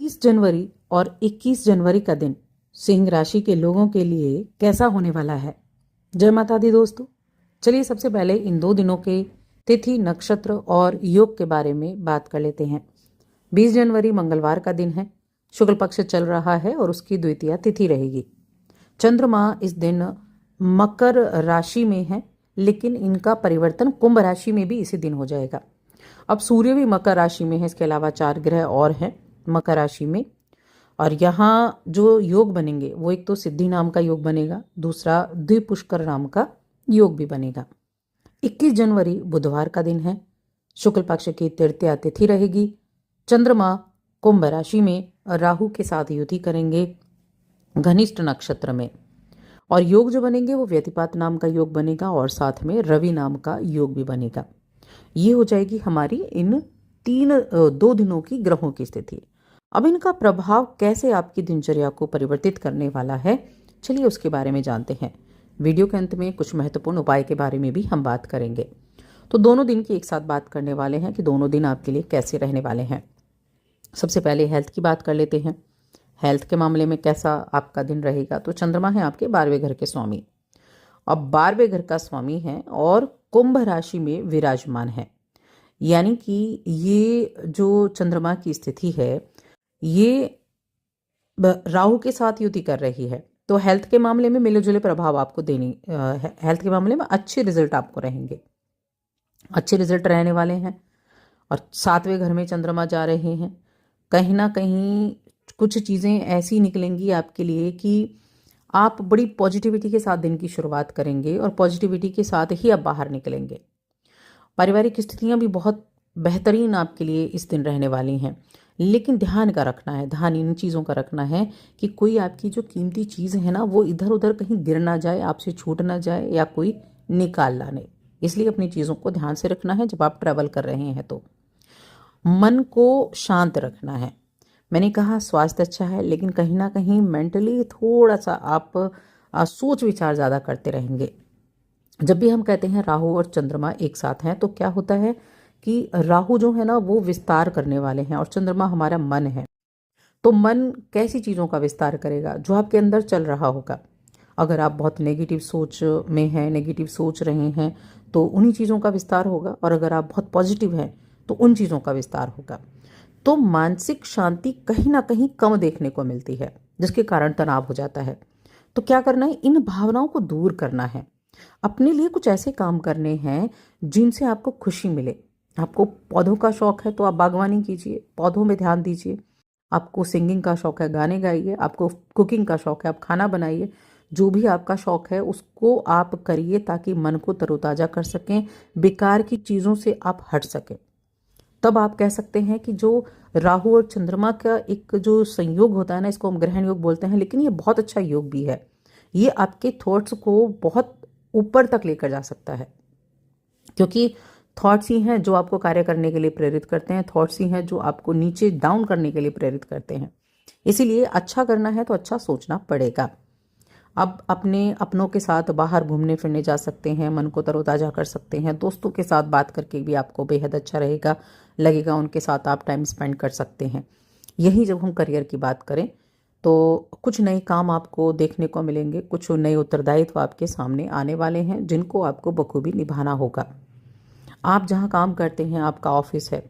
30 जनवरी और 21 जनवरी का दिन सिंह राशि के लोगों के लिए कैसा होने वाला है। जय माता दी दोस्तों। चलिए सबसे पहले इन 2 दिनों के तिथि, नक्षत्र और योग के बारे में बात कर लेते हैं। 20 जनवरी मंगलवार का दिन है, शुक्ल पक्ष चल रहा है और उसकी द्वितीया तिथि रहेगी। चंद्रमा इस दिन मकर राशि में है, लेकिन इनका परिवर्तन कुंभ राशि में भी इसी दिन हो जाएगा। अब सूर्य भी मकर राशि में है, इसके अलावा 4 ग्रह और हैं मकर राशि में। और यहाँ जो योग बनेंगे वो एक तो सिद्धि नाम का योग बनेगा, दूसरा द्विपुष्कर नाम का योग भी बनेगा। 21 जनवरी बुधवार का दिन है, शुक्ल पक्ष की तृतीया तिथि रहेगी। चंद्रमा कुंभ राशि में राहु के साथ युति करेंगे घनिष्ठ नक्षत्र में, और योग जो बनेंगे वो व्यतिपात नाम का योग बनेगा और साथ में रवि नाम का योग भी बनेगा। ये हो जाएगी हमारी इन 2 दिनों की ग्रहों की स्थिति। अब इनका प्रभाव कैसे आपकी दिनचर्या को परिवर्तित करने वाला है, चलिए उसके बारे में जानते हैं। वीडियो के अंत में कुछ महत्वपूर्ण उपाय के बारे में भी हम बात करेंगे। तो दोनों दिन की एक साथ बात करने वाले हैं कि दोनों दिन आपके लिए कैसे रहने वाले हैं। सबसे पहले हेल्थ की बात कर लेते हैं। हेल्थ के मामले में कैसा आपका दिन रहेगा। तो चंद्रमा है आपके 12वें घर के स्वामी। अब 12वें घर का स्वामी है और कुंभ राशि में विराजमान है, यानी कि ये जो चंद्रमा की स्थिति है ये राहु के साथ युति कर रही है। तो हेल्थ के मामले में मिले जुले प्रभाव आपको हेल्थ के मामले में अच्छे रिजल्ट आपको रहेंगे, अच्छे रिजल्ट रहने वाले हैं। और 7वें घर में चंद्रमा जा रहे हैं, कहीं ना कहीं कुछ चीज़ें ऐसी निकलेंगी आपके लिए कि आप बड़ी पॉजिटिविटी के साथ दिन की शुरुआत करेंगे और पॉजिटिविटी के साथ ही आप बाहर निकलेंगे। पारिवारिक स्थितियां भी बहुत बेहतरीन आपके लिए इस दिन रहने वाली हैं, लेकिन ध्यान का रखना है, ध्यान इन चीज़ों का रखना है कि कोई आपकी जो कीमती चीज़ है ना वो इधर उधर कहीं गिर ना जाए, आपसे छूट ना जाए या कोई निकाल लाने। इसलिए अपनी चीज़ों को ध्यान से रखना है। जब आप ट्रैवल कर रहे हैं तो मन को शांत रखना है। मैंने कहा स्वास्थ्य अच्छा है, लेकिन कहीं ना कहीं मेंटली थोड़ा सा आप सोच विचार ज़्यादा करते रहेंगे। जब भी हम कहते हैं राहु और चंद्रमा एक साथ हैं तो क्या होता है कि राहु जो है ना वो विस्तार करने वाले हैं और चंद्रमा हमारा मन है। तो मन कैसी चीज़ों का विस्तार करेगा, जो आपके अंदर चल रहा होगा। अगर आप बहुत नेगेटिव सोच में हैं, नेगेटिव सोच रहे हैं, तो उन्हीं चीज़ों का विस्तार होगा, और अगर आप बहुत पॉजिटिव हैं तो उन चीज़ों का विस्तार होगा। तो मानसिक शांति कहीं ना कहीं कम देखने को मिलती है, जिसके कारण तनाव हो जाता है। तो क्या करना है, इन भावनाओं को दूर करना है। अपने लिए कुछ ऐसे काम करने हैं जिनसे आपको खुशी मिले। आपको पौधों का शौक है तो आप बागवानी कीजिए, पौधों में ध्यान दीजिए। आपको सिंगिंग का शौक है, गाने गाइए। आपको कुकिंग का शौक है, आप खाना बनाइए। जो भी आपका शौक है उसको आप करिए, ताकि मन को तरोताज़ा कर सकें, बेकार की चीज़ों से आप हट सकें। तब आप कह सकते हैं कि जो राहु और चंद्रमा का एक जो संयोग होता है ना, इसको हम ग्रहण योग बोलते हैं, लेकिन ये बहुत अच्छा योग भी है। ये आपके थॉट्स को बहुत ऊपर तक लेकर जा सकता है, क्योंकि थॉट्स ही हैं जो आपको कार्य करने के लिए प्रेरित करते हैं, थॉट्स ही हैं जो आपको नीचे डाउन करने के लिए प्रेरित करते हैं। इसीलिए अच्छा करना है तो अच्छा सोचना पड़ेगा। अब अपनों के साथ बाहर घूमने फिरने जा सकते हैं, मन को तरोताज़ा कर सकते हैं। दोस्तों के साथ बात करके भी आपको बेहद अच्छा लगेगा, उनके साथ आप टाइम स्पेंड कर सकते हैं। यही जब हम करियर की बात करें तो कुछ नए काम आपको देखने को मिलेंगे, कुछ नए उत्तरदायित्व आपके सामने आने वाले हैं जिनको आपको बखूबी निभाना होगा। आप जहाँ काम करते हैं, आपका ऑफिस है,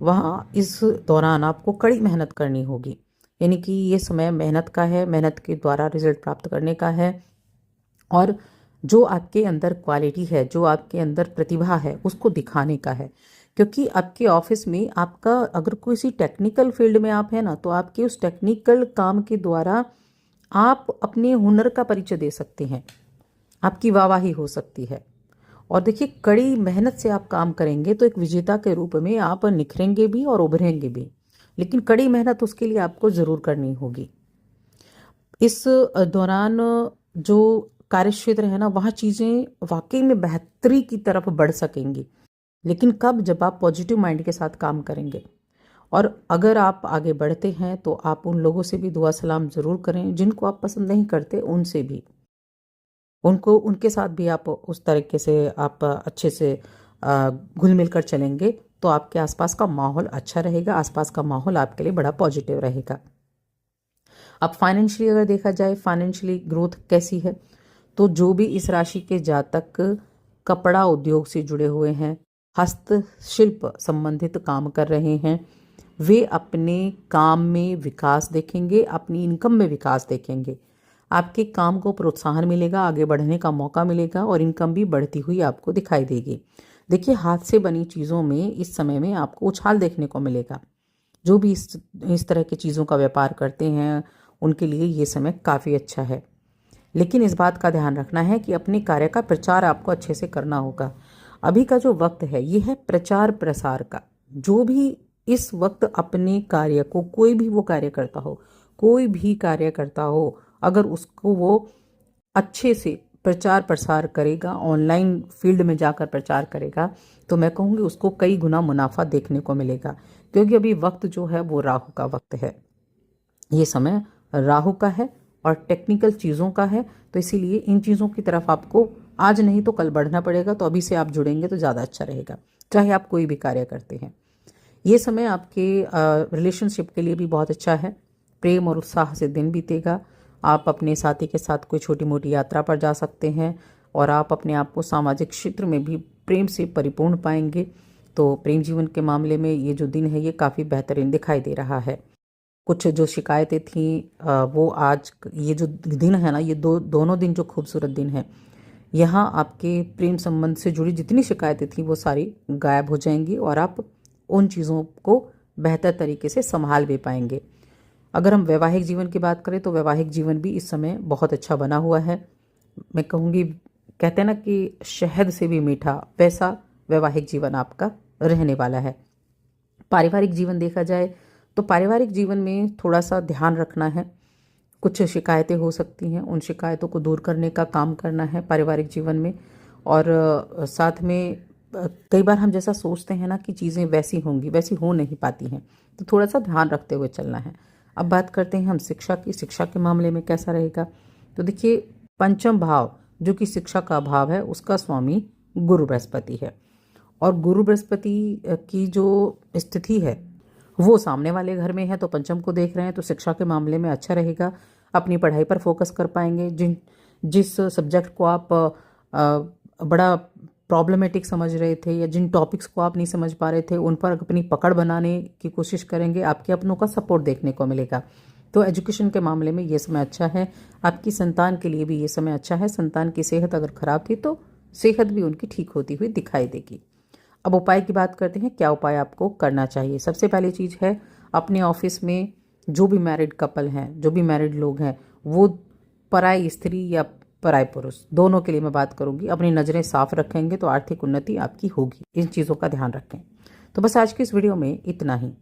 वहाँ इस दौरान आपको कड़ी मेहनत करनी होगी। यानी कि ये समय मेहनत का है, मेहनत के द्वारा रिजल्ट प्राप्त करने का है। और जो आपके अंदर क्वालिटी है, जो आपके अंदर प्रतिभा है, उसको दिखाने का है। क्योंकि आपके ऑफिस में आपका अगर किसी टेक्निकल फील्ड में आप हैं ना, तो आपके उस टेक्निकल काम के द्वारा आप अपने हुनर का परिचय दे सकते हैं, आपकी वाहवाही हो सकती है। और देखिए, कड़ी मेहनत से आप काम करेंगे तो एक विजेता के रूप में आप निखरेंगे भी और उभरेंगे भी, लेकिन कड़ी मेहनत उसके लिए आपको ज़रूर करनी होगी। इस दौरान जो कार्य क्षेत्र है ना, वहाँ चीज़ें वाकई में बेहतरी की तरफ बढ़ सकेंगी, लेकिन कब, जब आप पॉजिटिव माइंड के साथ काम करेंगे। और अगर आप आगे बढ़ते हैं तो आप उन लोगों से भी दुआ सलाम ज़रूर करें जिनको आप पसंद नहीं करते, उनसे भी, उनके साथ भी आप उस तरीके से आप अच्छे से घुल मिल कर चलेंगे तो आपके आसपास का माहौल अच्छा रहेगा, आसपास का माहौल आपके लिए बड़ा पॉजिटिव रहेगा। अब फाइनेंशियली अगर देखा जाए, फाइनेंशियली ग्रोथ कैसी है, तो जो भी इस राशि के जातक कपड़ा उद्योग से जुड़े हुए हैं, हस्तशिल्प संबंधित काम कर रहे हैं, वे अपने काम में विकास देखेंगे, अपनी इनकम में विकास देखेंगे। आपके काम को प्रोत्साहन मिलेगा, आगे बढ़ने का मौका मिलेगा और इनकम भी बढ़ती हुई आपको दिखाई देगी। देखिए, हाथ से बनी चीज़ों में इस समय में आपको उछाल देखने को मिलेगा। जो भी इस तरह की चीज़ों का व्यापार करते हैं उनके लिए ये समय काफ़ी अच्छा है। लेकिन इस बात का ध्यान रखना है कि अपने कार्य का प्रचार आपको अच्छे से करना होगा। अभी का जो वक्त है ये है प्रचार प्रसार का। जो भी इस वक्त अपने कार्य को, कोई भी वो कार्य करता हो, कोई भी कार्य करता हो, अगर उसको वो अच्छे से प्रचार प्रसार करेगा, ऑनलाइन फील्ड में जाकर प्रचार करेगा, तो मैं कहूँगी उसको कई गुना मुनाफा देखने को मिलेगा। क्योंकि अभी वक्त जो है वो राहु का वक्त है, ये समय राहु का है और टेक्निकल चीज़ों का है। तो इसीलिए इन चीज़ों की तरफ आपको आज नहीं तो कल बढ़ना पड़ेगा। तो अभी से आप जुड़ेंगे तो ज़्यादा अच्छा रहेगा, चाहे आप कोई भी कार्य करते हैं। ये समय आपके रिलेशनशिप के लिए भी बहुत अच्छा है। प्रेम और उत्साह से दिन बीतेगा। आप अपने साथी के साथ कोई छोटी मोटी यात्रा पर जा सकते हैं और आप अपने आप को सामाजिक क्षेत्र में भी प्रेम से परिपूर्ण पाएंगे। तो प्रेम जीवन के मामले में ये जो दिन है ये काफ़ी बेहतरीन दिखाई दे रहा है। कुछ जो शिकायतें थीं वो आज ये जो दिन है ना, ये दोनों दिन जो खूबसूरत दिन है, यहाँ आपके प्रेम संबंध से जुड़ी जितनी शिकायतें थीं वो सारी गायब हो जाएंगी और आप उन चीज़ों को बेहतर तरीके से संभाल भी पाएंगे। अगर हम वैवाहिक जीवन की बात करें तो वैवाहिक जीवन भी इस समय बहुत अच्छा बना हुआ है। मैं कहूँगी, कहते हैं ना कि शहद से भी मीठा, वैसा वैवाहिक जीवन आपका रहने वाला है। पारिवारिक जीवन देखा जाए तो पारिवारिक जीवन में थोड़ा सा ध्यान रखना है। कुछ शिकायतें हो सकती हैं, उन शिकायतों को दूर करने का काम करना है पारिवारिक जीवन में। और साथ में कई बार हम जैसा सोचते हैं ना कि चीज़ें वैसी होंगी, वैसी हो नहीं पाती हैं, तो थोड़ा सा ध्यान रखते हुए चलना है। अब बात करते हैं हम शिक्षा की। शिक्षा के मामले में कैसा रहेगा, तो देखिए, पंचम भाव जो कि शिक्षा का भाव है उसका स्वामी गुरु बृहस्पति है और गुरु बृहस्पति की जो स्थिति है वो सामने वाले घर में है, तो पंचम को देख रहे हैं, तो शिक्षा के मामले में अच्छा रहेगा। अपनी पढ़ाई पर फोकस कर पाएंगे। जिस सब्जेक्ट को आप बड़ा प्रॉब्लमेटिक समझ रहे थे या जिन टॉपिक्स को आप नहीं समझ पा रहे थे उन पर अपनी पकड़ बनाने की कोशिश करेंगे। आपके अपनों का सपोर्ट देखने को मिलेगा। तो एजुकेशन के मामले में ये समय अच्छा है। आपकी संतान के लिए भी ये समय अच्छा है। संतान की सेहत अगर खराब थी तो सेहत भी उनकी ठीक होती हुई दिखाई देगी। अब उपाय की बात करते हैं, क्या उपाय आपको करना चाहिए। सबसे पहली चीज़ है, अपने ऑफिस में जो भी मैरिड कपल हैं, जो भी मैरिड लोग हैं, वो पराई स्त्री या पराय पुरुष, दोनों के लिए मैं बात करूंगी, अपनी नज़रें साफ रखेंगे तो आर्थिक उन्नति आपकी होगी। इन चीज़ों का ध्यान रखें। तो बस आज की इस वीडियो में इतना ही।